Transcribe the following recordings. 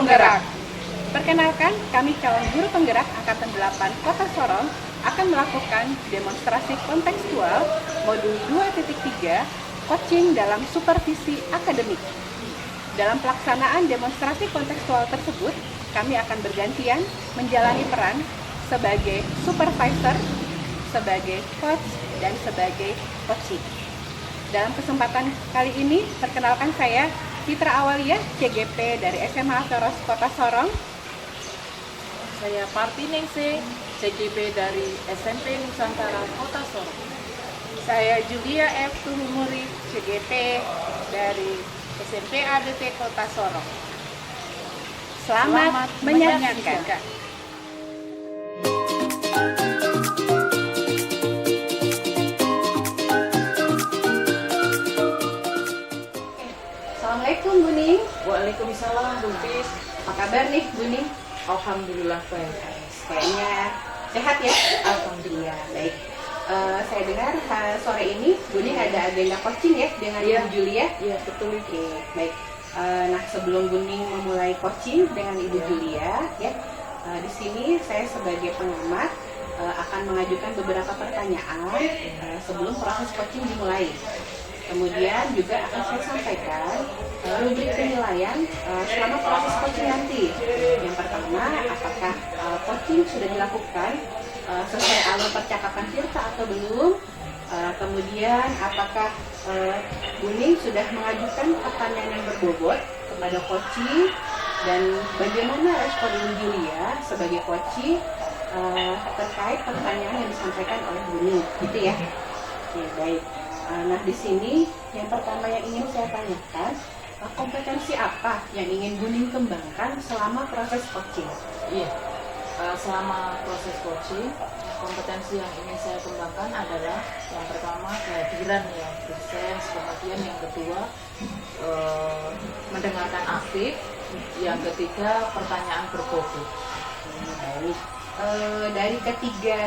penggerak. Perkenalkan, kami calon guru penggerak Angkatan 8 Kota Sorong akan melakukan demonstrasi kontekstual modul 2.3 coaching dalam supervisi akademik. Dalam pelaksanaan demonstrasi kontekstual tersebut, kami akan bergantian menjalani peran sebagai supervisor, sebagai coach, dan sebagai coaching. Dalam kesempatan kali ini, perkenalkan saya Citra Awalia, CGP dari SMA Toros Kota Sorong. Saya Parti Ningsih, CGP dari SMP Nusantara Kota Sorong. Saya Julia F. Tuhumuri, CGP dari SMP ADT Kota Sorong. Selamat menyaksikan. Assalamualaikum Bu Ning. Waalaikumsalam, Bu Fis. Apa kabar nih Bu Ning? Alhamdulillah baik. Kayaknya sehat ya? Alhamdulillah. Baik. Saya dengar sore ini Bu Ning ada agenda coaching ya dengan Ibu Julia? Iya, betul itu. Oke, baik. Nah, sebelum Bu Ning memulai coaching dengan Ibu Julia, ya, di sini saya sebagai pengamat akan mengajukan beberapa pertanyaan sebelum proses coaching dimulai. Kemudian juga akan saya sampaikan rubrik penilaian selama proses coaching nanti. Yang pertama, apakah coaching sudah dilakukan sesuai alur percakapan Tirta atau belum? Kemudian apakah Bu Ning sudah mengajukan pertanyaan yang berbobot kepada coaching, dan bagaimana respon Ibu Julia sebagai coaching terkait pertanyaan yang disampaikan oleh Bu Ning, gitu ya? Oke, baik. Nah, di sini yang pertama yang ingin saya tanyakan, kompetensi apa yang ingin Bu Ning kembangkan selama proses coaching? Iya. Selama proses coaching, kompetensi yang ingin saya kembangkan adalah yang pertama kehadiran ya, presence. Kemudian yang kedua mendengarkan aktif. Yang ketiga pertanyaan berbobot. Baik. Dari ketiga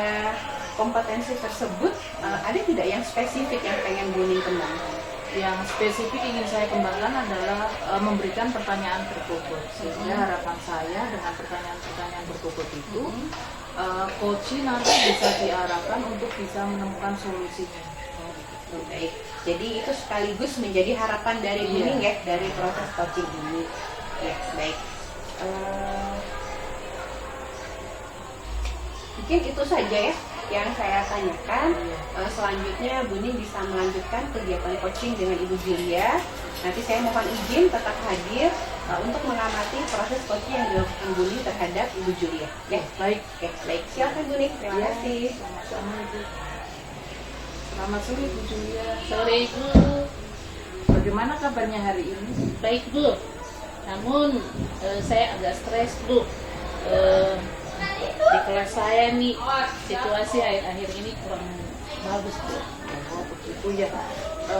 kompetensi tersebut, ada tidak yang spesifik yang pengen Bu Ning kembangkan? Yang spesifik ingin saya kembangkan adalah memberikan pertanyaan berbobot. Sehingga harapan saya dengan pertanyaan-pertanyaan berbobot itu, coaching nanti bisa diarahkan untuk bisa menemukan solusinya. Baik. Jadi itu sekaligus menjadi harapan dari Bu Ning ya, dari proses coaching ini. Ya, baik. Mungkin itu saja ya yang saya tanyakan. Selanjutnya Bu Ning bisa melanjutkan kegiatan coaching dengan Ibu Julia. Nanti saya mohon izin tetap hadir untuk mengamati proses coaching yang dilakukan Bu Ning terhadap Ibu Julia. Ya, Baik. oke, baik. Silakan Bu Ning. Terima kasih. Sama-sama Ibu. Selamat sore Bu Julia. Sore Ibu, Bagaimana kabarnya hari ini? baik Bu. Namun saya agak stres Bu. Di kelas saya nih situasi akhir-akhir ini kurang bagus Bu. Oh begitu ya.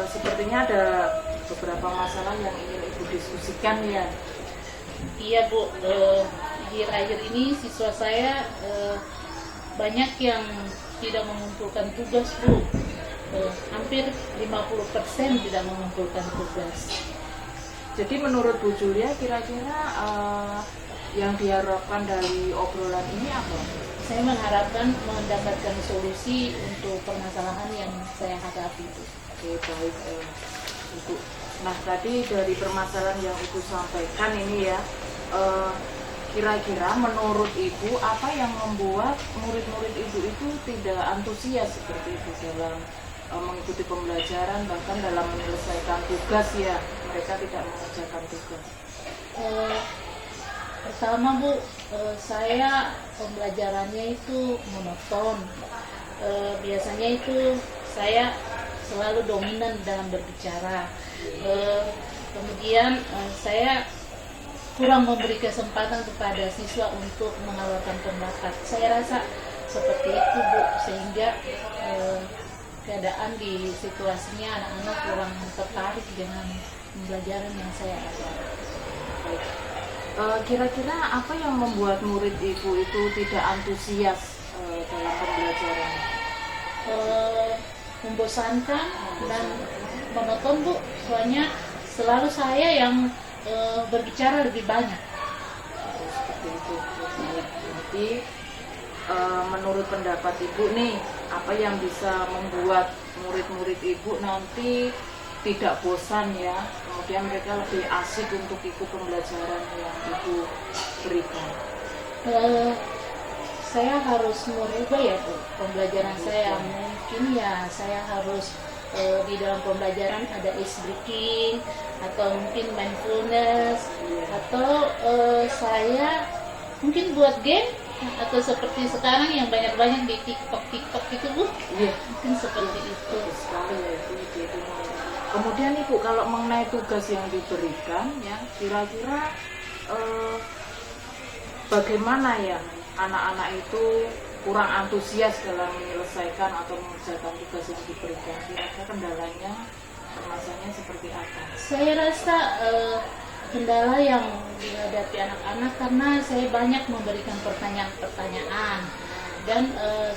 Sepertinya ada beberapa masalah yang ingin Ibu diskusikan ya. Iya Bu, akhir-akhir ini siswa saya banyak yang tidak mengumpulkan tugas Bu. Hampir 50% tidak mengumpulkan tugas. Jadi menurut Bu Julia kira-kira yang diharapkan dari obrolan ini apa? Saya mengharapkan mendapatkan solusi untuk permasalahan yang saya hadapi Bu. Oke baik Ibu. Nah tadi dari permasalahan yang Ibu sampaikan ini ya, kira-kira menurut Ibu apa yang membuat murid-murid Ibu itu tidak antusias seperti itu dalam mengikuti pembelajaran, bahkan dalam menyelesaikan tugas ya, mereka tidak mengerjakan tugas? Pertama Bu, saya pembelajarannya itu monoton. Biasanya itu saya selalu dominan dalam berbicara. Kemudian saya kurang memberi kesempatan kepada siswa untuk mengeluarkan pendapat. Saya rasa seperti itu Bu, sehingga keadaan di situasinya anak-anak kurang tertarik dengan pembelajaran yang saya ajarkan. Kira-kira apa yang membuat murid Ibu itu tidak antusias dalam pembelajaran? Membosankan dan monoton Bu, soalnya selalu saya yang berbicara lebih banyak. seperti itu. Jadi menurut pendapat Ibu nih, apa yang bisa membuat murid-murid Ibu nanti tidak bosan ya, kemudian mereka lebih asik untuk ikut pembelajaran yang Ibu berikan? Saya harus merubah ya Bu, pembelajaran saya. Mungkin ya saya harus di dalam pembelajaran ada ice breaking, atau mungkin mindfulness, atau saya mungkin buat game, atau seperti sekarang yang banyak-banyak di TikTok itu Bu. Iya, Mungkin seperti itu. sekali ya Ibu. Kemudian Ibu, kalau mengenai tugas yang diberikan ya, kira-kira bagaimana ya anak-anak itu kurang antusias dalam menyelesaikan atau mengerjakan tugas yang diberikan? Kira-kira kendalanya, permasalahannya seperti apa? Saya rasa kendala yang dihadapi anak-anak karena saya banyak memberikan pertanyaan-pertanyaan, dan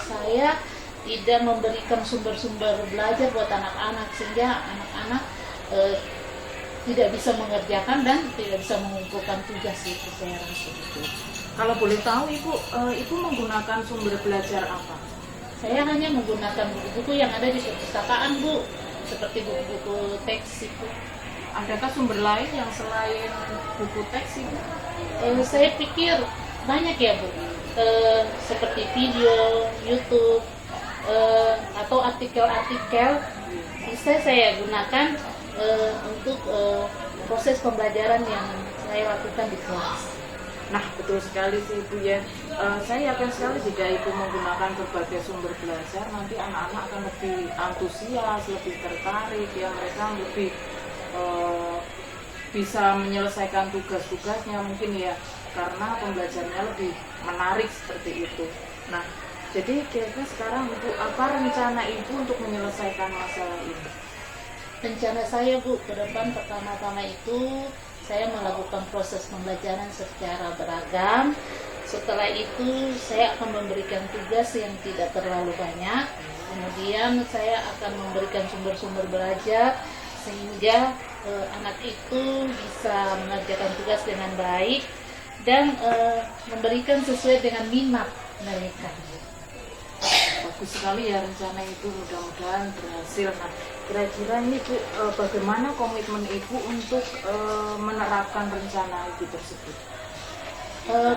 saya tidak memberikan sumber-sumber belajar buat anak-anak, sehingga anak-anak tidak bisa mengerjakan dan tidak bisa mengumpulkan tugas itu, saya rasa itu. Kalau boleh tahu Ibu, Ibu menggunakan sumber belajar apa? Saya hanya menggunakan buku-buku yang ada di perpustakaan Bu, seperti buku-buku teks itu. Adakah sumber lain yang selain buku teks Ibu? Saya pikir banyak ya Bu, seperti video, YouTube, atau artikel-artikel bisa saya gunakan untuk proses pembelajaran yang saya lakukan di kelas. Nah, betul sekali sih Ibu ya. Saya yakin sekali jika Ibu menggunakan berbagai sumber belajar, nanti anak-anak akan lebih antusias, lebih tertarik ya, mereka lebih bisa menyelesaikan tugas-tugasnya mungkin ya, karena pembelajarannya lebih menarik seperti itu. Nah, jadi kira-kira sekarang Ibu, apa rencana Ibu untuk menyelesaikan masalah ini? Rencana saya Bu, ke depan pertama-tama itu saya melakukan proses pembelajaran secara beragam. Setelah itu saya akan memberikan tugas yang tidak terlalu banyak. Kemudian saya akan memberikan sumber-sumber belajar sehingga anak itu bisa mengerjakan tugas dengan baik dan memberikan sesuai dengan minat mereka. Bagus sekali ya rencana itu, mudah-mudahan berhasil. Nah, kira-kira ini Bu, bagaimana komitmen Ibu untuk menerapkan rencana Ibu tersebut?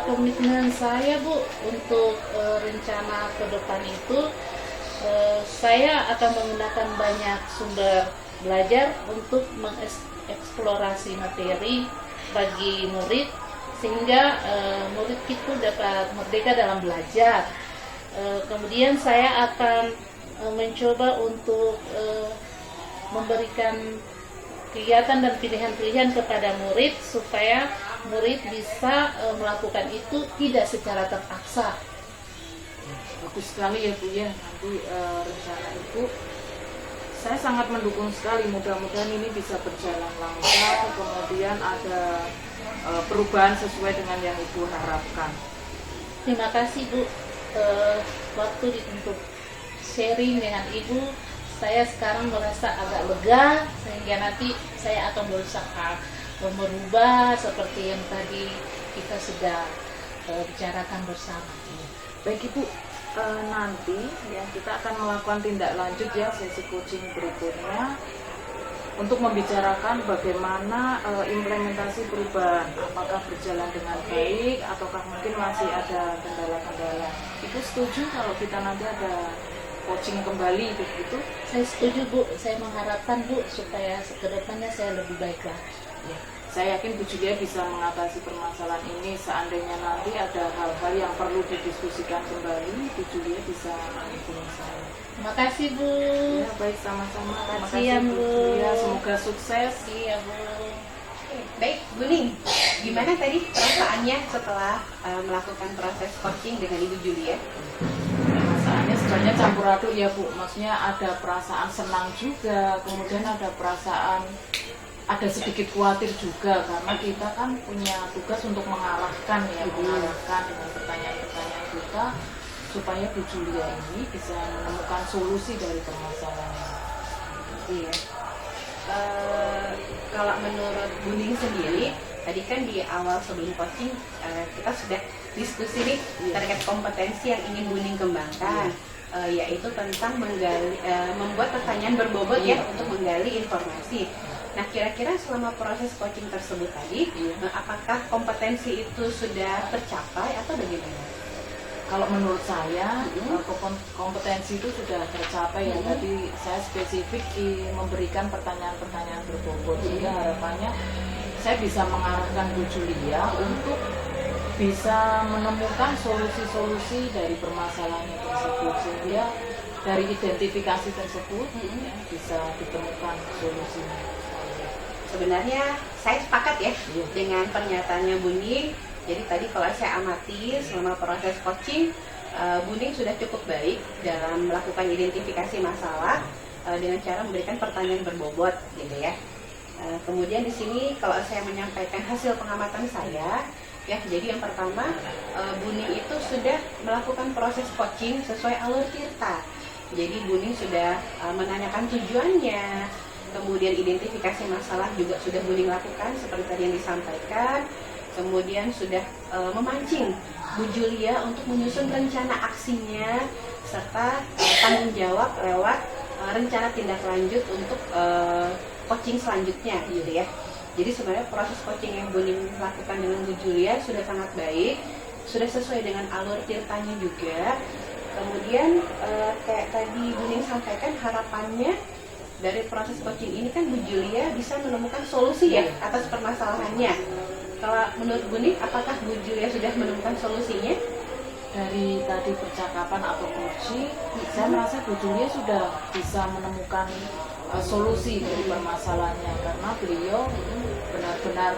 Komitmen saya Bu untuk rencana ke depan itu, saya akan menggunakan banyak sumber belajar untuk mengeksplorasi materi bagi murid, sehingga murid itu dapat merdeka dalam belajar. Kemudian saya akan mencoba untuk memberikan kegiatan dan pilihan-pilihan kepada murid supaya murid bisa melakukan itu tidak secara terpaksa. Bagus sekali ya Bu ya, nanti rencana Ibu saya sangat mendukung sekali, mudah-mudahan ini bisa berjalan lancar, kemudian ada perubahan sesuai dengan yang Ibu harapkan. Terima kasih Bu, waktu untuk sharing dengan Ibu. Saya sekarang merasa agak lega, sehingga nanti saya akan berusaha merubah seperti yang tadi kita sudah bicarakan bersama. Baik Ibu, nanti ya kita akan melakukan tindak lanjut ya sesi coaching berikutnya untuk membicarakan bagaimana implementasi perubahan, apakah berjalan dengan baik ataukah mungkin masih ada kendala-kendala. Ibu setuju kalau kita nanti ada coaching kembali begitu? Saya setuju Bu, saya mengharapkan Bu supaya kedepannya saya lebih baik lagi. Ya, saya yakin Bu Julia bisa mengatasi permasalahan ini. Seandainya nanti ada hal-hal yang perlu didiskusikan kembali, Bu Julia bisa menghubungi saya. Terima kasih Bu. Ya, baik, sama-sama. Terima Kasih ya, Bu. Julia. Semoga sukses. Iya Bu. Baik, Bu Ning, gimana tadi perasaannya setelah melakukan proses coaching dengan Ibu Julia? Perasaannya sebenarnya campur aduk ya Bu. Maksudnya ada perasaan senang juga, kemudian ada perasaan ada sedikit khawatir juga, karena kita kan punya tugas untuk mengarahkan ya, mengarahkan dengan pertanyaan-pertanyaan kita supaya Bu Julia ini bisa menemukan solusi dari permasalahan. Iya. Kalau menurut Bu Ning sendiri, tadi kan di awal sebelum coaching kita sudah diskusi nih terkait kompetensi yang ingin Buning kembangkan, yaitu tentang membuat pertanyaan berbobot ya untuk menggali informasi. Nah, kira-kira selama proses coaching tersebut tadi, apakah kompetensi itu sudah tercapai atau bagaimana? Kalau menurut saya kompetensi itu sudah tercapai ya. Tadi saya spesifik memberikan pertanyaan-pertanyaan berbobot sehingga harapannya saya bisa mengarahkan Bu Julia untuk bisa menemukan solusi-solusi dari permasalahannya tersebut, sehingga dari identifikasi tersebut ya, bisa ditemukan solusinya. Sebenarnya saya sepakat ya dengan pernyataannya Buning. Jadi tadi kalau saya amati selama proses coaching, Buning sudah cukup baik dalam melakukan identifikasi masalah dengan cara memberikan pertanyaan berbobot, gitu ya. Kemudian di sini kalau saya menyampaikan hasil pengamatan saya, ya, jadi yang pertama Buning itu sudah melakukan proses coaching sesuai alur Tirta. Jadi Buning sudah menanyakan tujuannya, kemudian identifikasi masalah juga sudah Buning lakukan seperti tadi yang disampaikan. Kemudian sudah memancing Bu Julia untuk menyusun rencana aksinya serta tanggung jawab lewat rencana tindak lanjut untuk coaching selanjutnya, gitu ya. Jadi sebenarnya proses coaching yang Buning lakukan dengan Bu Julia sudah sangat baik, sudah sesuai dengan alur Tirtanya juga. Kemudian kayak tadi Buning sampaikan, harapannya dari proses coaching ini kan Bu Julia bisa menemukan solusi ya atas permasalahannya. Kalau menurut Buning, apakah Bu Julia sudah menemukan solusinya? Dari tadi percakapan atau coaching, saya merasa Bu Julia sudah bisa menemukan solusi dari permasalahannya, karena beliau benar-benar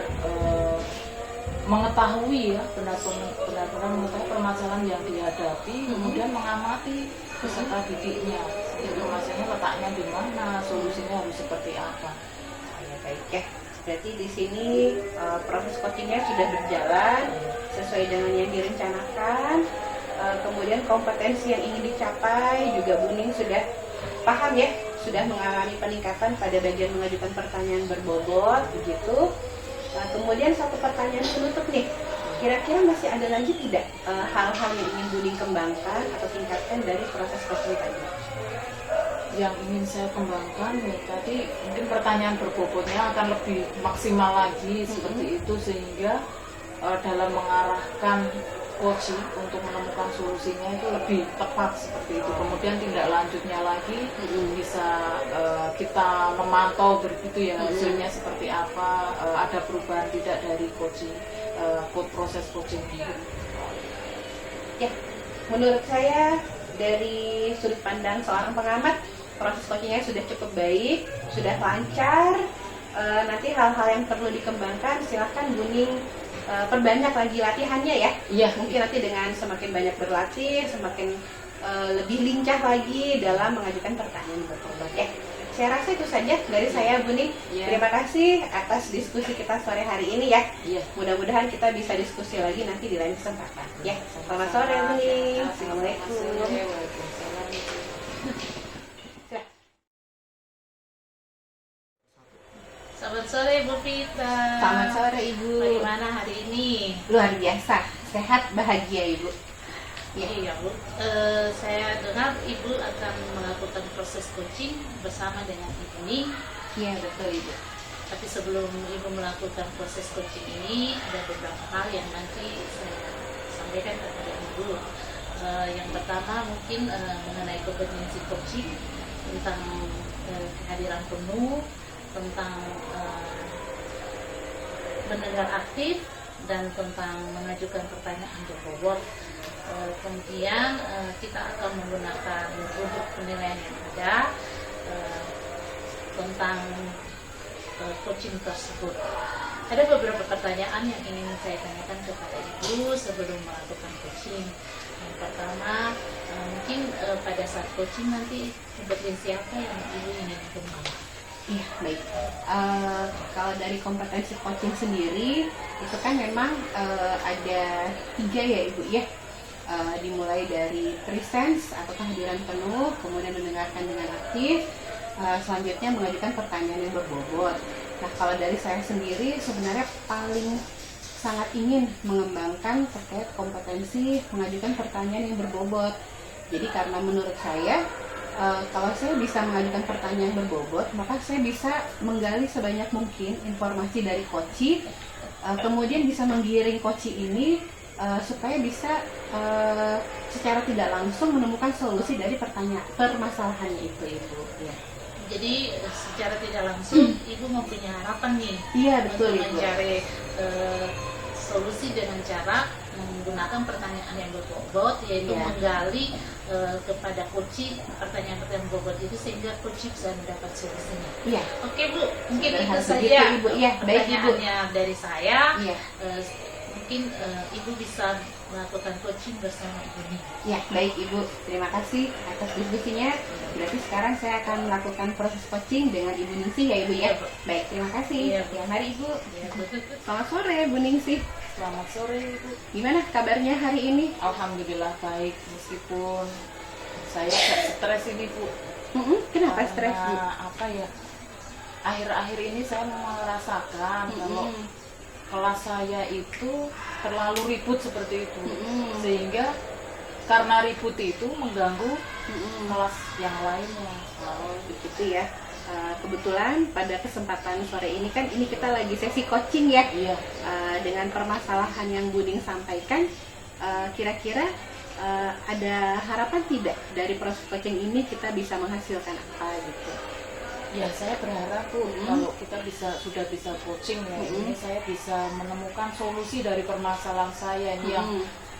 mengetahui ya, benar-benar mengetahui permasalahan yang dihadapi, kemudian mengamati peserta didiknya, informasinya letaknya di mana, solusinya harus seperti apa. Ya, baik ya. Berarti di sini proses coachingnya sudah berjalan sesuai dengan yang direncanakan. Kemudian kompetensi yang ingin dicapai juga Buning sudah paham ya, sudah mengalami peningkatan pada bagian mengajukan pertanyaan berbobot, begitu. Kemudian satu pertanyaan penutup nih, kira-kira masih ada lanjut tidak hal-hal yang ingin Buning kembangkan atau tingkatkan dari proses coaching tadi? Yang ingin saya kembangkan ya, tadi mungkin pertanyaan berbobotnya akan lebih maksimal lagi seperti itu, sehingga dalam mengarahkan coaching untuk menemukan solusinya itu lebih tepat seperti itu. Kemudian tindak lanjutnya lagi bisa kita memantau begitu ya, hasilnya seperti apa, ada perubahan tidak dari coaching, proses coaching ini. Ya, menurut saya dari sudut pandang seorang pengamat, proses coachingnya sudah cukup baik, sudah lancar. Nanti hal-hal yang perlu dikembangkan silahkan Buning perbanyak lagi latihannya ya. Iya. Mungkin nanti dengan semakin banyak berlatih, semakin lebih lincah lagi dalam mengajukan pertanyaan berbobot ya. Saya rasa itu saja dari saya, Buning. Terima kasih atas diskusi kita sore hari ini ya. Mudah-mudahan kita bisa diskusi lagi nanti di lain kesempatan ya. Selamat sore, Buning. Assalamualaikum. Selamat sore Bu Pita. Selamat sore Ibu. Bagaimana hari ini? Luar biasa, sehat, bahagia Ibu. Iya Bu. Saya dengar Ibu akan melakukan proses coaching bersama dengan Ibu Ning. Iya betul Ibu. Tapi sebelum Ibu melakukan proses coaching ini, ada beberapa hal yang nanti saya sampaikan kepada Ibu. Yang pertama mungkin mengenai kompetensi coaching, tentang kehadiran penuh, tentang mendengar aktif, dan tentang mengajukan pertanyaan berbobot. Kemudian kita akan menggunakan untuk penilaian yang ada tentang coaching tersebut. Ada beberapa pertanyaan yang ingin saya tanyakan kepada Ibu sebelum melakukan coaching. Yang pertama, mungkin pada saat coaching nanti kompetensi apa yang Ibu ingin kembangkan? Iya, baik. Kalau dari kompetensi coaching sendiri, itu kan memang ada 3 ya Ibu ya. Dimulai dari presence atau kehadiran penuh, kemudian mendengarkan dengan aktif, selanjutnya mengajukan pertanyaan yang berbobot. Nah, kalau dari saya sendiri sebenarnya paling sangat ingin mengembangkan terkait kompetensi mengajukan pertanyaan yang berbobot. Jadi karena menurut saya kalau saya bisa mengajukan pertanyaan berbobot, maka saya bisa menggali sebanyak mungkin informasi dari coachee, kemudian bisa menggiring coachee ini supaya bisa secara tidak langsung menemukan solusi dari permasalahannya itu, Ibu. Ya. Jadi secara tidak langsung Ibu mempunyai harapan nih, Iya, betul, untuk Ibu. mencari solusi dengan cara menggunakan pertanyaan yang berbobot, yaitu Iya. menggali kepada coachee pertanyaan-pertanyaan berbobot itu sehingga coachee bisa mendapat solusinya. Iya. Oke Bu, mungkin itu Sederhana saja begitu, Ibu. Iya, baik, Ibu. pertanyaannya dari saya. Iya. Mungkin Ibu bisa melakukan coaching bersama Ibu nih. Ya, baik Ibu. Terima kasih atas diskusinya. Berarti sekarang saya akan melakukan proses coaching dengan Ibu Ningsih ya, Ibu ya. Baik, terima kasih. Iya, Bu. Ya, mari Ibu. Ya, Bu. Selamat sore, Bu Ningsih. Selamat sore Ibu. Gimana kabarnya hari ini? Alhamdulillah baik, meskipun saya agak stres ini Bu. Kenapa stres, Bu? Karena apa ya? Akhir-akhir ini saya merasakan kalau kelas saya itu terlalu ribut seperti itu, sehingga karena ribut itu mengganggu kelas yang lainnya. Oh, begitu ya. Kebetulan pada kesempatan sore ini kan ini kita lagi sesi coaching ya. Iya. Dengan permasalahan yang Bu Ning sampaikan, kira-kira ada harapan tidak dari proses coaching ini kita bisa menghasilkan apa gitu? Ya saya berharap Bu, kalau kita sudah bisa coaching ya, ini saya bisa menemukan solusi dari permasalahan saya ini yang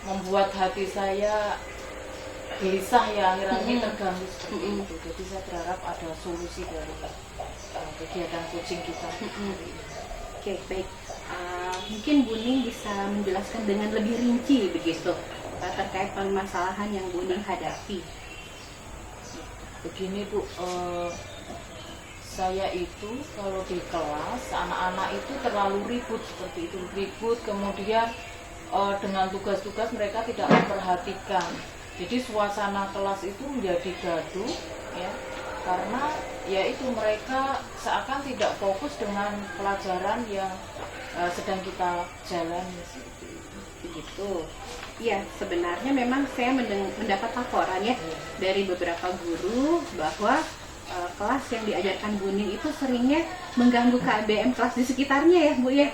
membuat hati saya gelisah ya, akhir-akhir ini terganggu seperti itu. Jadi saya berharap ada solusi dari kegiatan coaching kita. Oke, baik. Mungkin Bu Ning bisa menjelaskan dengan lebih rinci begitu terkait permasalahan yang Bu Ning hadapi. Begini Bu, saya itu kalau di kelas anak-anak itu terlalu ribut seperti itu, ribut, kemudian dengan tugas-tugas mereka tidak memperhatikan. Jadi suasana kelas itu menjadi gaduh ya, karena ya itu mereka seakan tidak fokus dengan pelajaran yang sedang kita jalani Begitu. Iya, sebenarnya memang saya mendapat laporan ya dari beberapa guru bahwa kelas yang diajarkan Bu Ning itu seringnya mengganggu KBM kelas di sekitarnya ya, Bu ya.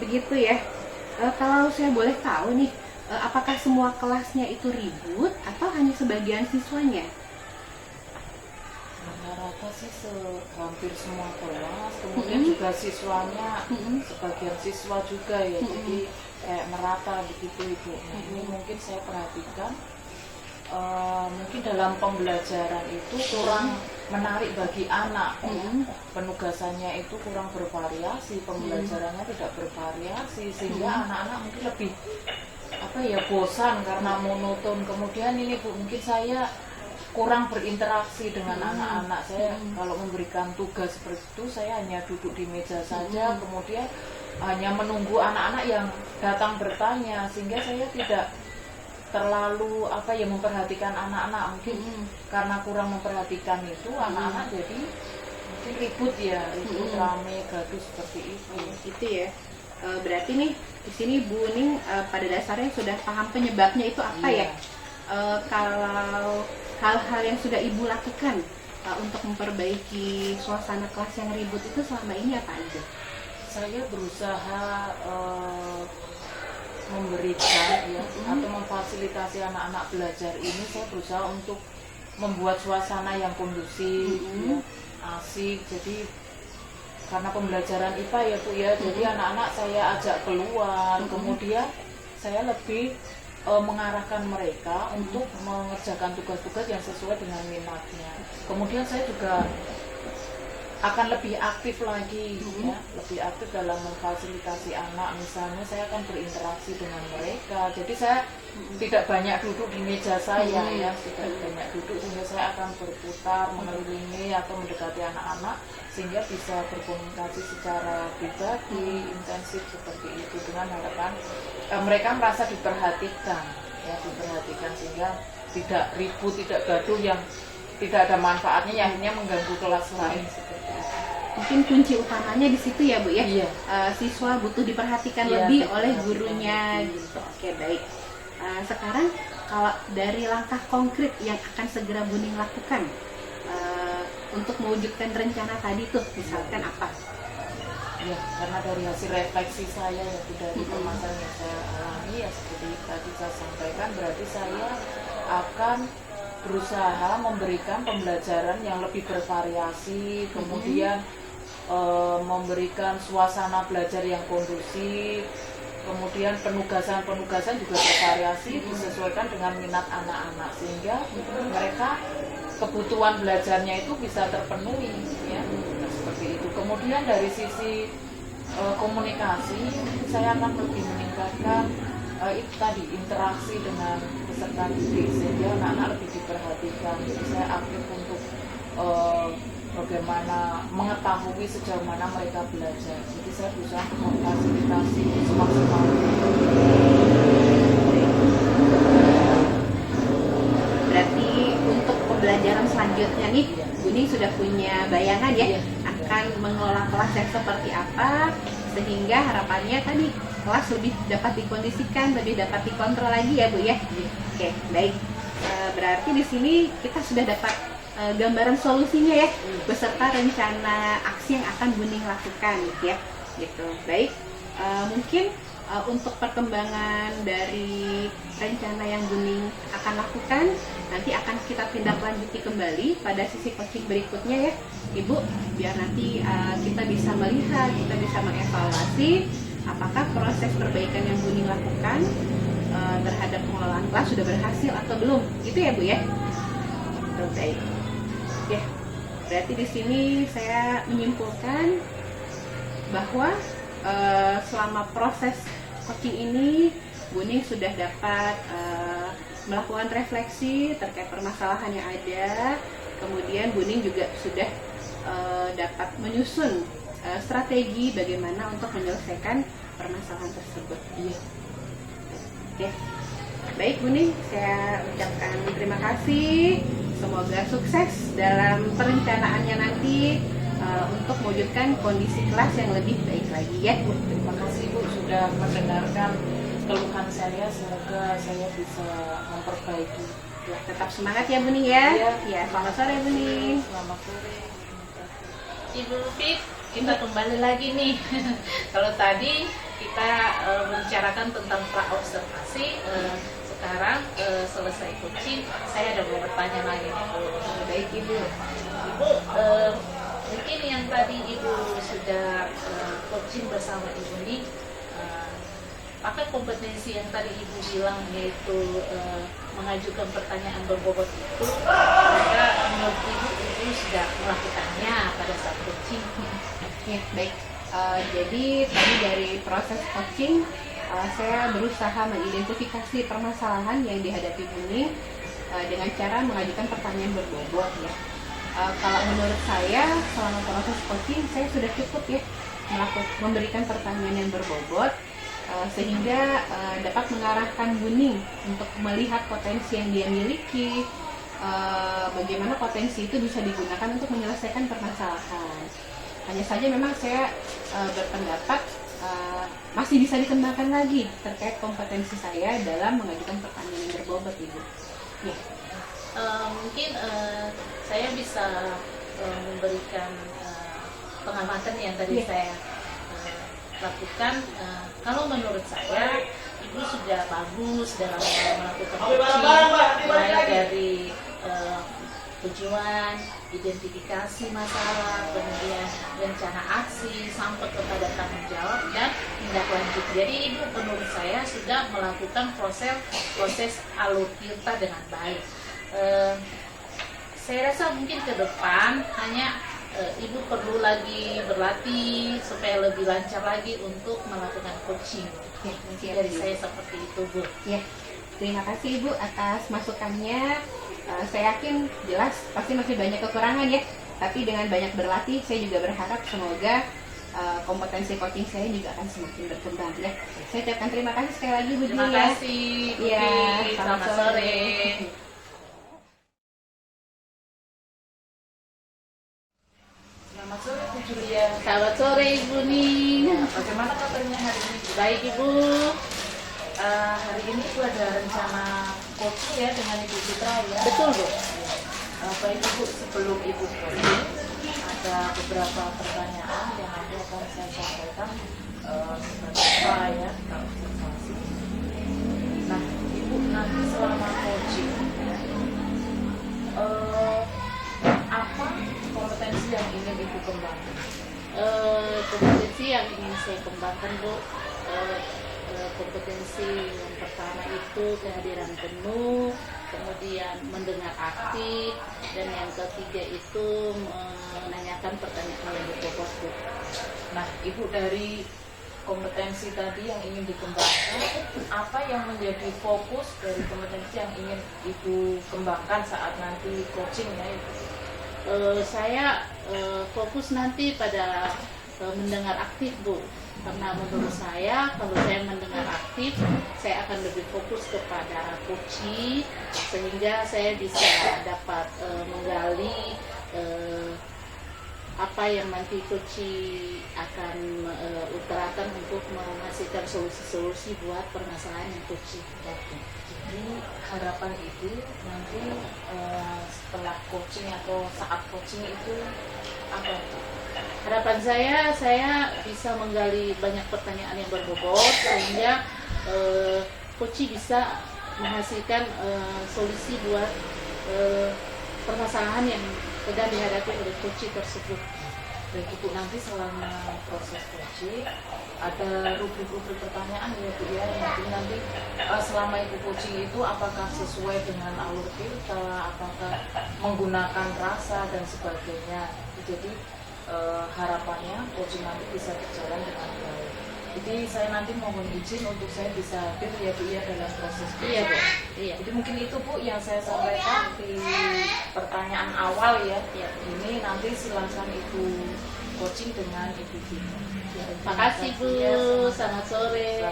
Begitu ya. Kalau saya boleh tahu nih, apakah semua kelasnya itu ribut atau hanya sebagian siswanya? Rata-rata sih hampir semua kelas, kemudian juga siswanya sebagian siswa juga ya, jadi kayak merata begitu Ibu. Nah, ini mungkin saya perhatikan mungkin dalam pembelajaran itu kurang menarik bagi anak ya. Penugasannya itu kurang bervariasi, pembelajarannya tidak bervariasi, sehingga anak-anak mungkin lebih bosan karena monoton. Kemudian ini Bu, mungkin saya kurang berinteraksi dengan anak-anak. Saya kalau memberikan tugas seperti itu, saya hanya duduk di meja saja, kemudian hanya menunggu anak-anak yang datang bertanya, sehingga saya tidak terlalu memperhatikan anak-anak. Mungkin karena kurang memperhatikan itu, anak-anak jadi mungkin ribut ya, ribut rame, gaduh seperti itu. Gitu ya. Berarti nih di sini Bu Ning pada dasarnya sudah paham penyebabnya itu apa ya? Kalau hal-hal yang sudah Ibu lakukan untuk memperbaiki suasana kelas yang ribut itu selama ini apa aja? Saya berusaha memberikan ya atau memfasilitasi anak-anak belajar ini. Saya berusaha untuk membuat suasana yang kondusif, ya, asik. Jadi karena pembelajaran IPA ya Bu ya, jadi anak-anak saya ajak keluar, kemudian saya lebih mengarahkan mereka untuk mengerjakan tugas-tugas yang sesuai dengan minatnya. Kemudian saya juga akan lebih aktif lagi ya, lebih aktif dalam memfasilitasi anak. Misalnya saya akan berinteraksi dengan mereka, jadi saya tidak banyak duduk di meja saya ya, tidak banyak duduk, sehingga saya akan berputar mengelilingi atau mendekati anak-anak sehingga bisa berkomunikasi secara pribadi, intensif seperti itu, dengan harapan mereka merasa diperhatikan ya, diperhatikan sehingga tidak ribut, tidak gaduh yang tidak ada manfaatnya, yang hanya mengganggu kelas lain seperti itu. mungkin kunci utamanya di situ ya Bu ya. Iya. Siswa butuh diperhatikan Iya, lebih betul. oleh gurunya gitu. Oke, baik. Sekarang kalau dari langkah konkret yang akan segera Buning lakukan untuk mewujudkan rencana tadi tuh, misalkan apa? Ya, karena dari hasil refleksi saya yaitu dari Mm-mm. permasalahan yang saya alami ya seperti tadi saya sampaikan, berarti saya akan berusaha memberikan pembelajaran yang lebih bervariasi, kemudian memberikan suasana belajar yang kondusif, kemudian penugasan-penugasan juga bervariasi disesuaikan dengan minat anak-anak sehingga mereka kebutuhan belajarnya itu bisa terpenuhi ya. Nah, seperti itu. Kemudian dari sisi komunikasi saya akan lebih meningkatkan itu tadi interaksi dengan peserta didik sehingga anak-anak lebih diperhatikan. Jadi saya aktif untuk bagaimana mengetahui sejauh mana mereka belajar. Jadi saya berusaha memfasilitasi semaksimal mungkin. Berarti untuk pembelajaran selanjutnya nih, Buning sudah punya bayangan ya Iya. akan mengelola kelas yang seperti apa, sehingga harapannya tadi kelas lebih dapat dikondisikan, lebih dapat dikontrol lagi ya Bu ya. Oke, baik. Berarti di sini kita sudah dapat gambaran solusinya ya, beserta rencana aksi yang akan Buning lakukan ya. Gitu. Baik. Mungkin untuk perkembangan dari rencana yang Buning akan lakukan nanti akan kita tindak lanjuti kembali pada sisi coaching berikutnya ya Ibu, biar nanti kita bisa melihat, kita bisa mengevaluasi apakah proses perbaikan yang Buning lakukan terhadap pengelolaan kelas sudah berhasil atau belum, gitu ya Bu ya. Baik. Ya, berarti di sini saya menyimpulkan bahwa selama proses coaching ini Buning sudah dapat melakukan refleksi terkait permasalahan yang ada. Kemudian Buning juga sudah dapat menyusun strategi bagaimana untuk menyelesaikan permasalahan tersebut. Iya. Oke. Baik Buning, saya ucapkan terima kasih. Semoga sukses dalam perencanaannya nanti untuk mewujudkan kondisi kelas yang lebih baik lagi ya. Terima kasih Bu sudah mendengarkan keluhan saya, semoga saya bisa memperbaiki. Ya, tetap semangat ya Buning ya. Iya. Ya, selamat sore Buning. Selamat sore. Ibu Lupit, kita kembali lagi nih. Kalau tadi kita membicarakan tentang pra-observasi, sekarang selesai coaching, saya ada mau bertanya lagi nih Bu. Baik Ibu. Ibu, mungkin yang tadi Ibu sudah coaching bersama Ibu nih, pakai kompetensi yang tadi Ibu bilang yaitu mengajukan pertanyaan berbobot itu, maka menurut Ibu sudah melakukannya pada saat coaching. Ya, baik. Jadi tadi dari proses coaching saya berusaha mengidentifikasi permasalahan yang dihadapi Buning dengan cara mengajukan pertanyaan berbobot ya. Kalau menurut saya selama proses coaching saya sudah cukup ya memberikan pertanyaan yang berbobot sehingga dapat mengarahkan Buning untuk melihat potensi yang dia miliki, bagaimana potensi itu bisa digunakan untuk menyelesaikan permasalahan. Hanya saja memang saya berpendapat masih bisa dikembangkan lagi terkait kompetensi saya dalam mengajukan pertanyaan yang berbobot Ibu. Ya. Mungkin saya bisa memberikan pengamatan yang tadi saya lakukan. Kalau menurut saya Ibu sudah bagus dalam melakukan coaching, mulai dari tujuan, identifikasi masalah, kemudian rencana aksi, sampai kepada tanggung jawab dan tindak lanjut. Jadi Ibu menurut saya sudah melakukan proses alur kita dengan baik. Saya rasa mungkin ke depan hanya Ibu perlu lagi berlatih supaya lebih lancar lagi untuk melakukan coaching. Ya, Dari saya seperti itu Bu. Ya, terima kasih Ibu atas masukannya. Saya yakin jelas pasti masih banyak kekurangan ya, tapi dengan banyak berlatih saya juga berharap semoga kompetensi coaching saya juga akan semakin berkembang ya. Saya ucapkan terima kasih sekali lagi Bu Terima ya. kasih Bu. Iya, Selamat sore. Selamat sore Bu Julia. Selamat sore Ibu Ning. Bagaimana kabarnya hari ini? Baik Ibu. Hari ini Ibu ada rencana coaching ya dengan Ibu Citra ya? Betul Bu. Baik Ibu, sebelum Ibu coaching, ada beberapa pertanyaan yang nanti akan saya sampaikan sebagai apa ya, kita observasi. Nah, Ibu nanti selama coaching, apa kompetensi yang ingin Ibu kembangkan? Kompetensi yang ingin saya kembangkan Bu, kompetensi yang pertama itu kehadiran penuh, kemudian mendengar aktif, dan yang ketiga itu menanyakan pertanyaan yang berpokok Bu. Nah, Ibu dari kompetensi tadi yang ingin dikembangkan, apa yang menjadi fokus dari kompetensi yang ingin Ibu kembangkan saat nanti coaching ya Ibu? Saya fokus nanti pada mendengar aktif Bu, karena menurut saya kalau saya mendengar aktif saya akan lebih fokus kepada coaching, sehingga saya bisa dapat menggali apa yang nanti coaching akan utarakan untuk menghasilkan solusi-solusi buat permasalahan yang coaching hadapi. Jadi harapan Ibu nanti setelah coaching atau saat coaching itu apa? Harapan saya bisa menggali banyak pertanyaan yang berbobot sehingga coaching bisa menghasilkan solusi buat permasalahan yang sedang dihadapi oleh coaching tersebut. Baik Ibu, nanti selama proses coaching ada rubrik-rubrik pertanyaan ya Bu ya, nanti selama Ibu coaching itu apakah sesuai dengan alur kita, apakah menggunakan rasa dan sebagainya. Jadi harapannya coaching nanti bisa berjalan dengan baik. Jadi saya nanti mohon izin untuk saya bisa hadir ya Bu ya dalam proses coaching. Iya Bu. Iya. Jadi mungkin itu Bu yang saya sampaikan di pertanyaan awal ya. Iya. Ini nanti silakan Ibu coaching dengan Ibu Vina. Terima kasih Bu. Selamat sore.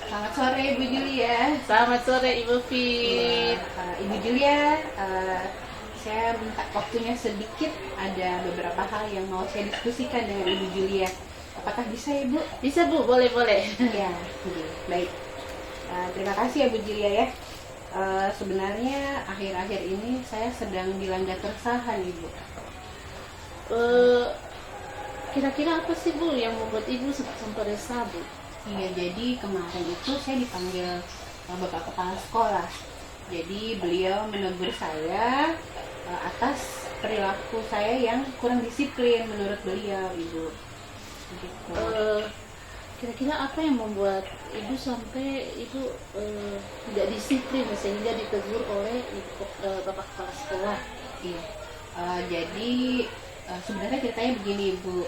Selamat sore Ibu Julia. Selamat sore Ibu Fit. Ibu Julia, saya minta waktunya sedikit, ada beberapa hal yang mau saya diskusikan dengan Ibu Julia. Apakah bisa Ibu? Bisa Bu, boleh. Ya, baik. Terima kasih ya Bu Julia ya. Sebenarnya akhir-akhir ini saya sedang dilanda keresahan Ibu. Kira-kira apa sih Bu yang membuat Ibu sampai resah Bu? Iya, jadi kemarin itu saya dipanggil Bapak Kepala Sekolah. Jadi beliau menegur saya atas perilaku saya yang kurang disiplin menurut beliau Ibu. Gitu. Kira-kira apa yang membuat Ibu sampai Ibu tidak disiplin sehingga ditegur oleh Bapak Kepala Sekolah? Iya. Jadi sebenarnya ceritanya begini Ibu,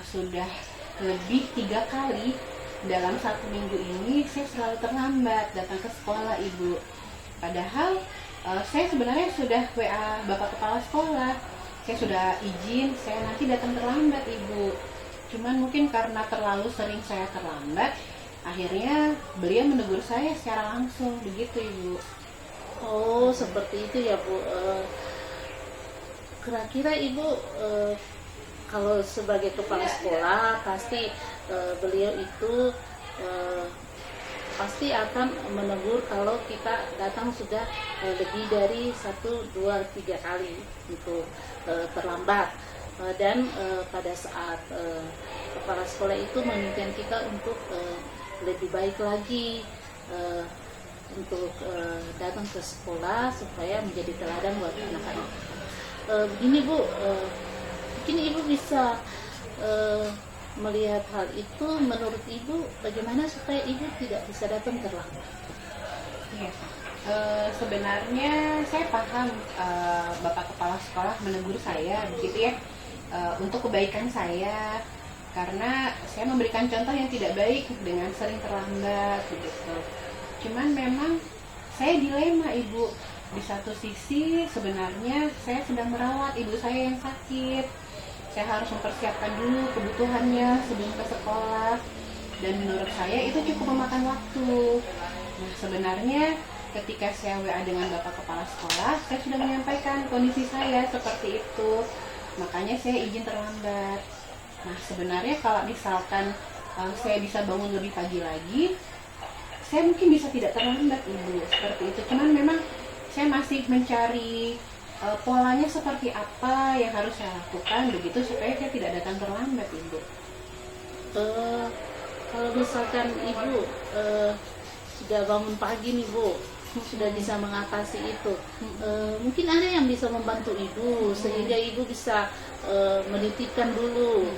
sudah lebih 3 kali dalam 1 minggu ini saya selalu terlambat datang ke sekolah Ibu. Padahal saya sebenarnya sudah WA Bapak Kepala Sekolah, saya sudah izin saya nanti datang terlambat Ibu. Cuman mungkin karena terlalu sering saya terlambat, akhirnya beliau menegur saya secara langsung begitu Ibu. Oh, seperti itu ya Bu. Kira-kira Ibu kalau sebagai kepala sekolah pasti beliau itu pasti akan menegur kalau kita datang sudah lebih dari 1, 2, 3 kali untuk terlambat. Dan pada saat kepala sekolah itu menginginkan kita untuk lebih baik lagi, untuk datang ke sekolah supaya menjadi teladan buat anak-anak. Begini Bu, mungkin Ibu bisa melihat hal itu. Menurut Ibu bagaimana supaya Ibu tidak bisa datang terlambat? Iya. Sebenarnya saya paham Bapak Kepala Sekolah menegur saya begitu ya, untuk kebaikan saya, karena saya memberikan contoh yang tidak baik dengan sering terlambat begitu. Cuman memang saya dilema Ibu. Di satu sisi sebenarnya saya sedang merawat ibu saya yang sakit, saya harus mempersiapkan dulu kebutuhannya sebelum ke sekolah, dan menurut saya itu cukup memakan waktu. Nah, sebenarnya ketika saya WA dengan Bapak Kepala Sekolah, saya sudah menyampaikan kondisi saya seperti itu, makanya saya izin terlambat. Nah, sebenarnya kalau misalkan saya bisa bangun lebih pagi lagi, saya mungkin bisa tidak terlambat Ibu, seperti itu. Cuman memang saya masih mencari polanya seperti apa yang harus saya lakukan begitu supaya saya tidak datang terlambat Ibu. Kalau misalkan ibu sudah bangun pagi nih Bu, sudah bisa mengatasi itu, mungkin ada yang bisa membantu ibu sehingga ibu bisa menitipkan dulu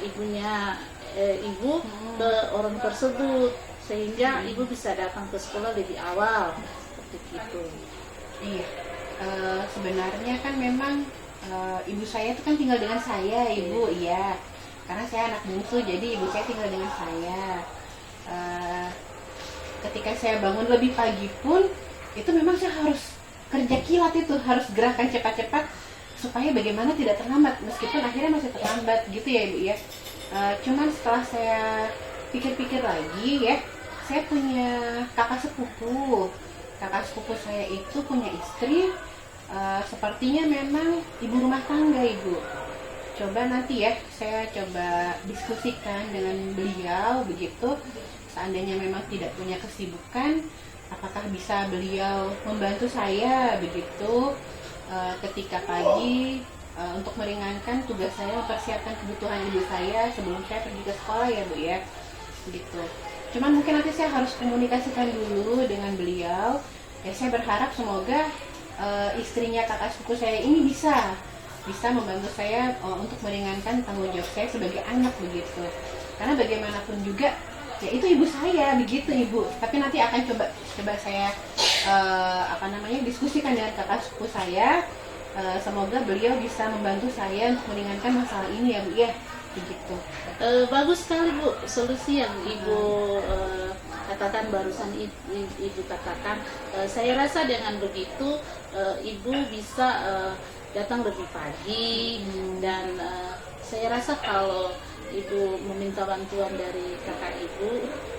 ibu ke orang tersebut sehingga ibu bisa datang ke sekolah lebih awal seperti itu. Iya, sebenarnya kan memang ibu saya itu kan tinggal dengan saya Ibu, iya. Karena saya anak bungsu, jadi ibu saya tinggal dengan saya. Ketika saya bangun lebih pagi pun, itu memang saya harus kerja kilat itu, harus gerakan cepat-cepat supaya bagaimana tidak terlambat, meskipun akhirnya masih terlambat gitu ya Ibu ya. Cuman setelah saya pikir-pikir lagi ya, saya punya kakak sepupu. Kakak sepupu saya itu punya istri, sepertinya memang ibu rumah tangga Ibu. Coba nanti ya, saya coba diskusikan dengan beliau begitu. Seandainya memang tidak punya kesibukan, apakah bisa beliau membantu saya begitu ketika pagi untuk meringankan tugas saya, mempersiapkan kebutuhan ibu saya sebelum saya pergi ke sekolah ya Bu ya, gitu. Cuman mungkin nanti saya harus komunikasikan dulu dengan beliau. Ya saya berharap semoga istrinya kakak sepupu saya ini bisa membantu saya untuk meringankan tanggung jawab saya sebagai anak begitu. Karena bagaimanapun juga ya itu ibu saya begitu Ibu. Tapi nanti akan coba saya diskusikan dengan kakak sepupu saya. Semoga beliau bisa membantu saya untuk meringankan masalah ini ya Bu ya, begitu. Bagus sekali Bu, solusi yang Ibu katakan barusan Ibu katakan. Saya rasa dengan begitu Ibu bisa datang lebih pagi dan saya rasa kalau Ibu meminta bantuan dari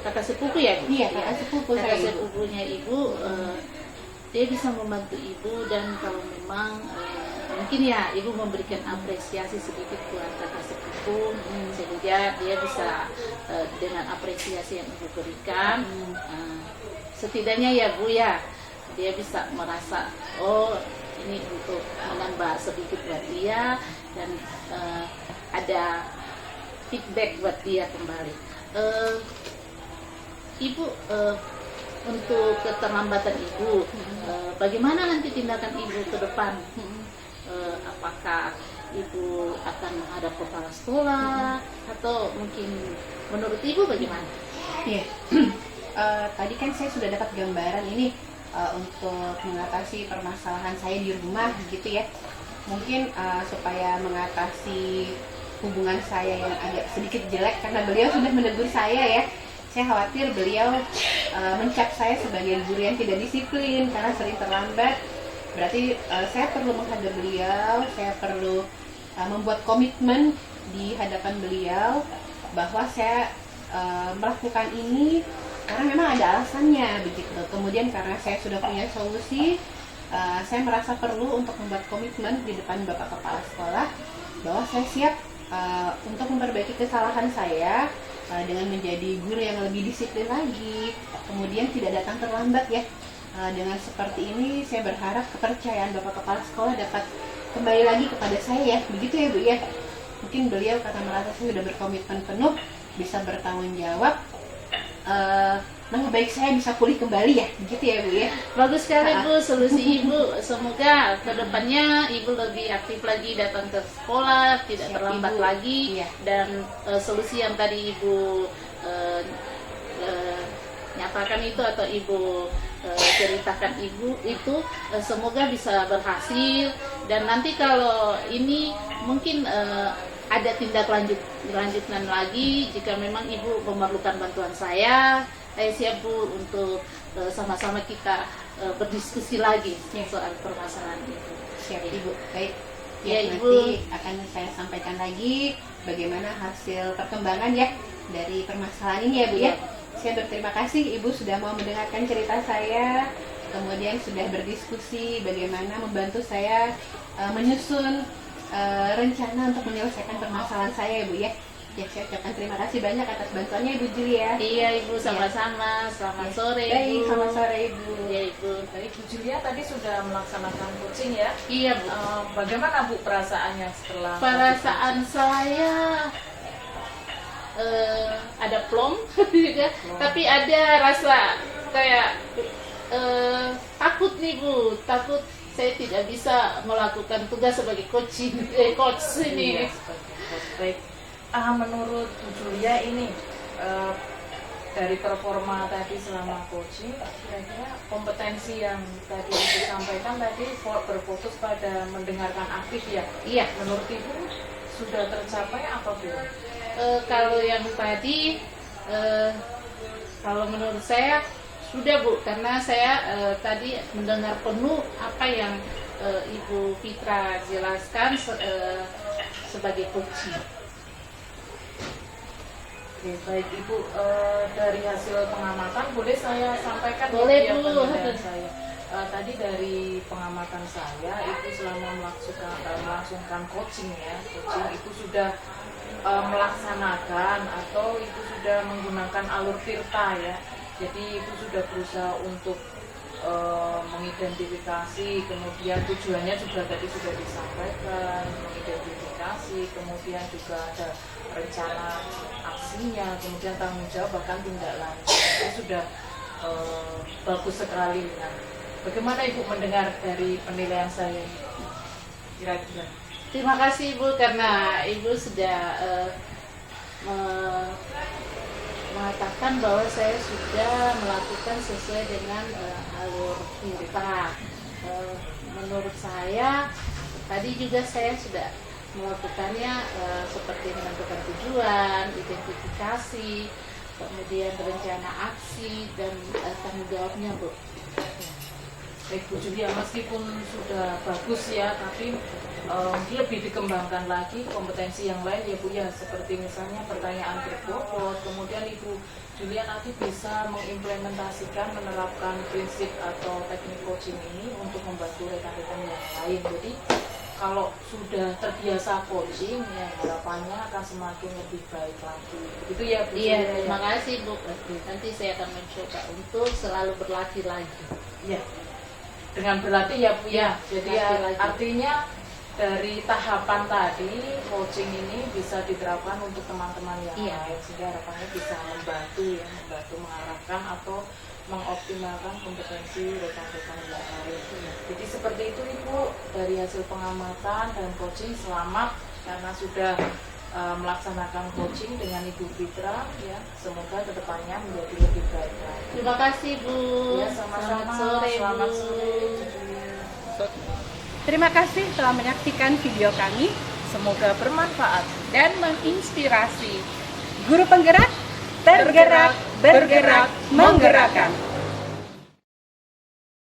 kakak sepupu ya Bu? Iya, kakak sepupu kakak saya, sepupunya Ibu, dia bisa membantu Ibu dan kalau memang mungkin ya Ibu memberikan apresiasi sedikit buat kakak sepupu sehingga dia bisa dengan apresiasi yang Ibu berikan setidaknya ya Bu ya, dia bisa merasa oh ini untuk menambah sedikit buat dia dan ada feedback buat dia kembali. Ibu, untuk keterlambatan Ibu, bagaimana nanti tindakan Ibu ke depan? Apakah Ibu akan menghadap kepala sekolah atau mungkin menurut Ibu bagaimana? Iya. Tadi kan saya sudah dapat gambaran ini untuk mengatasi permasalahan saya di rumah gitu ya. Mungkin supaya mengatasi hubungan saya yang agak sedikit jelek karena beliau sudah menegur saya ya. Saya khawatir beliau mencap saya sebagai guru yang tidak disiplin karena sering terlambat. Berarti saya perlu menghadap beliau, saya perlu membuat komitmen di hadapan beliau bahwa saya melakukan ini karena memang ada alasannya begitu. Kemudian karena saya sudah punya solusi, saya merasa perlu untuk membuat komitmen di depan Bapak Kepala Sekolah bahwa saya siap untuk memperbaiki kesalahan saya dengan menjadi guru yang lebih disiplin lagi, kemudian tidak datang terlambat ya. Dengan seperti ini saya berharap kepercayaan Bapak Kepala Sekolah dapat kembali lagi kepada saya ya, begitu ya Bu ya. Mungkin beliau karena merasa saya sudah berkomitmen penuh, bisa bertanggung jawab, nama baik saya bisa pulih kembali ya, begitu ya Bu ya. Bagus sekali Bu solusi Ibu. Semoga kedepannya Ibu lebih aktif lagi datang ke sekolah, tidak Siap, terlambat Ibu. lagi Iya. dan solusi yang tadi Ibu nyatakan itu atau Ibu ceritakan Ibu itu semoga bisa berhasil dan nanti kalau ini mungkin ada tindak lanjutan lagi jika memang Ibu memerlukan bantuan saya siap Bu untuk sama-sama kita berdiskusi lagi soal permasalahan itu. Siap Ibu, baik. Ya, Ya, Ibu. nanti akan saya sampaikan lagi bagaimana hasil perkembangan ya dari permasalahan ini ya Bu ya. Saya berterima kasih Ibu sudah mau mendengarkan cerita saya, kemudian sudah berdiskusi bagaimana membantu saya menyusun rencana untuk menyelesaikan permasalahan saya ya Bu ya. Ya, saya ucapkan terima kasih banyak atas bantuannya Ibu Julia. Iya Ibu, sama-sama. Selamat sore Baik, Ibu. selamat sore Ibu. Iya Ibu. Baik, Bu Julia tadi sudah melaksanakan coaching ya. Iya Bu. Bagaimana Bu perasaannya setelah Perasaan saya ada plong juga, tapi ada rasa kayak takut nih Bu, takut saya tidak bisa melakukan tugas sebagai coach ini. Iya, sebagai coach. Baik. Menurut Bu Julia ini dari performa tadi selama coaching, kira-kira kompetensi yang tadi disampaikan tadi berfokus pada mendengarkan aktif ya. Iya. Menurut Ibu sudah tercapai apa belum? Kalau yang tadi, kalau menurut saya sudah Bu, karena saya tadi mendengar penuh apa yang Ibu Fitra jelaskan sebagai coaching. Oke, baik Ibu, dari hasil pengamatan boleh saya sampaikan Boleh, ya, Bu. penilaian saya. Tadi dari pengamatan saya, Ibu selama melangsungkan coaching ya, coaching Ibu sudah melaksanakan atau Ibu sudah menggunakan alur tirta ya. Jadi Ibu sudah berusaha untuk mengidentifikasi, kemudian tujuannya juga tadi sudah disampaikan, mengidentifikasi, kemudian juga ada rencana aksinya, kemudian tanggung jawab bahkan tindak lanjut. Itu sudah bagus sekali. Nah, bagaimana Ibu mendengar dari penilaian saya kira-kira? Terima kasih Ibu, karena Ibu sudah mengatakan bahwa saya sudah melakukan sesuai dengan alur tirta. Menurut saya tadi juga saya sudah melakukannya seperti menentukan tujuan, identifikasi, kemudian rencana aksi dan tanggung jawabnya Bu. Baik Bu Julia, meskipun sudah bagus ya, tapi lebih dikembangkan lagi kompetensi yang lain ya Bu ya, seperti misalnya pertanyaan berbobot, kemudian Ibu Julia nanti bisa mengimplementasikan, menerapkan prinsip atau teknik coaching ini untuk membantu rekan-rekan yang lain. Jadi kalau sudah terbiasa coaching ya harapannya akan semakin lebih baik lagi. Begitu ya Bu Iya, Julia? terima kasih Bu. Nanti saya akan mencoba untuk selalu berlatih lagi. Ya, dengan berlatih ya Bu ya. Jadi ya, berlatih lagi. artinya dari tahapan tadi coaching ini bisa diterapkan untuk teman-teman yang Iya. lain sehingga harapannya bisa membantu ya, membantu mengarahkan atau mengoptimalkan kompetensi rekan-rekan yang lain. Jadi seperti itu Ibu, dari hasil pengamatan dan coaching selamat karena sudah melaksanakan coaching dengan Ibu Fitra ya, semoga kedepannya menjadi lebih baik lagi. Terima kasih Bu. Ya, sama-sama. Selamat sore Selamat Bu. sore. Terima kasih telah menyaksikan video kami. Semoga bermanfaat. Dan menginspirasi. Guru penggerak, tergerak, bergerak, menggerakkan.